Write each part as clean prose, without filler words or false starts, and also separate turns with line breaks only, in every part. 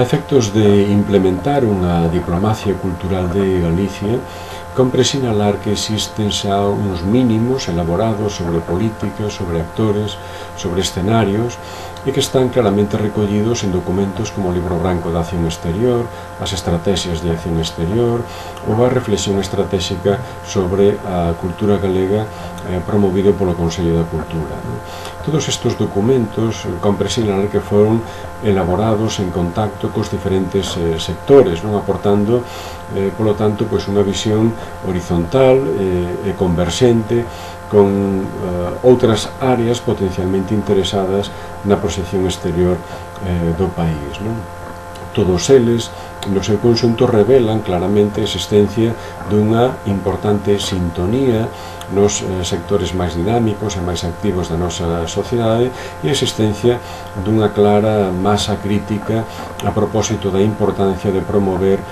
A efectos de implementar unha diplomacia cultural de Galicia, compre sinalar que existen xa uns mínimos elaborados sobre políticas, sobre actores, sobre escenarios, e que están claramente recollidos en documentos como o Libro Branco da Acción Exterior, as estrategias de acción exterior ou a reflexión estratégica sobre a cultura galega promovido polo Consello da Cultura. Todos estes documentos compre sinalar que foron elaborados en contacto cos diferentes sectores, aportando, polo tanto, unha visión horizontal e converxente con outras áreas potencialmente interesadas na proxección exterior do país. Todos eles, no seu conxunto, revelan claramente a existencia dunha importante sintonía nos sectores máis dinámicos e máis activos da nosa sociedade e a existencia dunha clara masa crítica a propósito da importancia de promover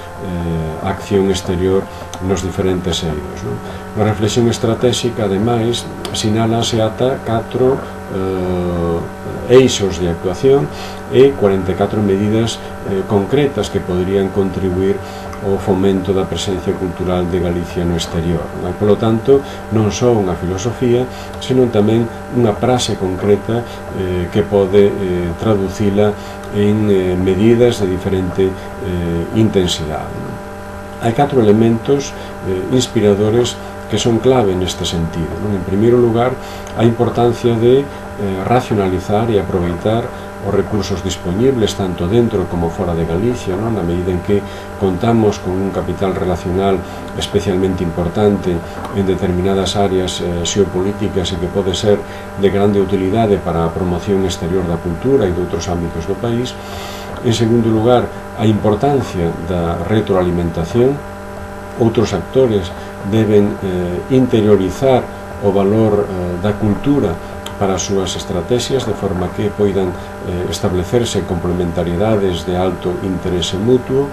a acción exterior nos diferentes eidos. Na reflexión estratégica, ademais, sinálase ata 4 eixos de actuación e 44 medidas concretas que poderían contribuir ao fomento da presencia cultural de Galicia no exterior. Polo tanto, non só unha filosofía, senón tamén unha praxe concreta que pode traducila en medidas de diferente intensidade. Hai 4 elementos inspiradores que son clave neste sentido. En primeiro lugar, a importancia de racionalizar e aproveitar os recursos disponibles tanto dentro como fora de Galicia, na medida en que contamos con un capital relacional especialmente importante en determinadas áreas xeopolíticas e que pode ser de grande utilidade para a promoción exterior da cultura e de outros ámbitos do país. En segundo lugar, a importancia da retroalimentación. Outros actores deben interiorizar o valor da cultura para as súas estrategias, de forma que poidan establecerse complementariedades de alto interese mutuo.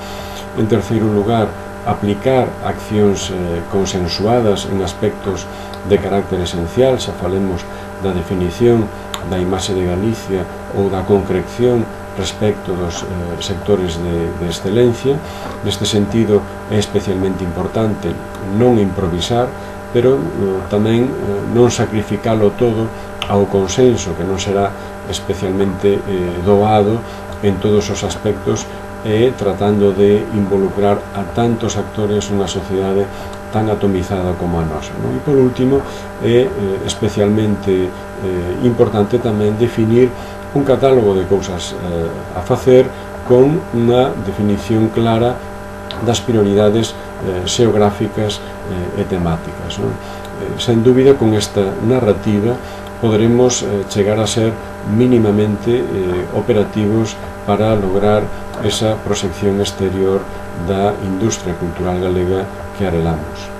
En terceiro lugar, aplicar accións consensuadas en aspectos de carácter esencial, xa falemos da definición da imaxe de Galicia ou da concreción respecto dos sectores de excelencia. Neste sentido, é especialmente importante non improvisar, pero tamén non sacrificalo todo ao consenso, que non será especialmente doado en todos os aspectos, e tratando de involucrar a tantos actores nunha sociedade tan atomizada como a nosa. E por último, é especialmente importante tamén definir un catálogo de cousas a facer con unha definición clara das prioridades xeográficas e temáticas. Sen dúbida, con esta narrativa poderemos chegar a ser mínimamente operativos para lograr esa proxección exterior da industria cultural galega que arelamos.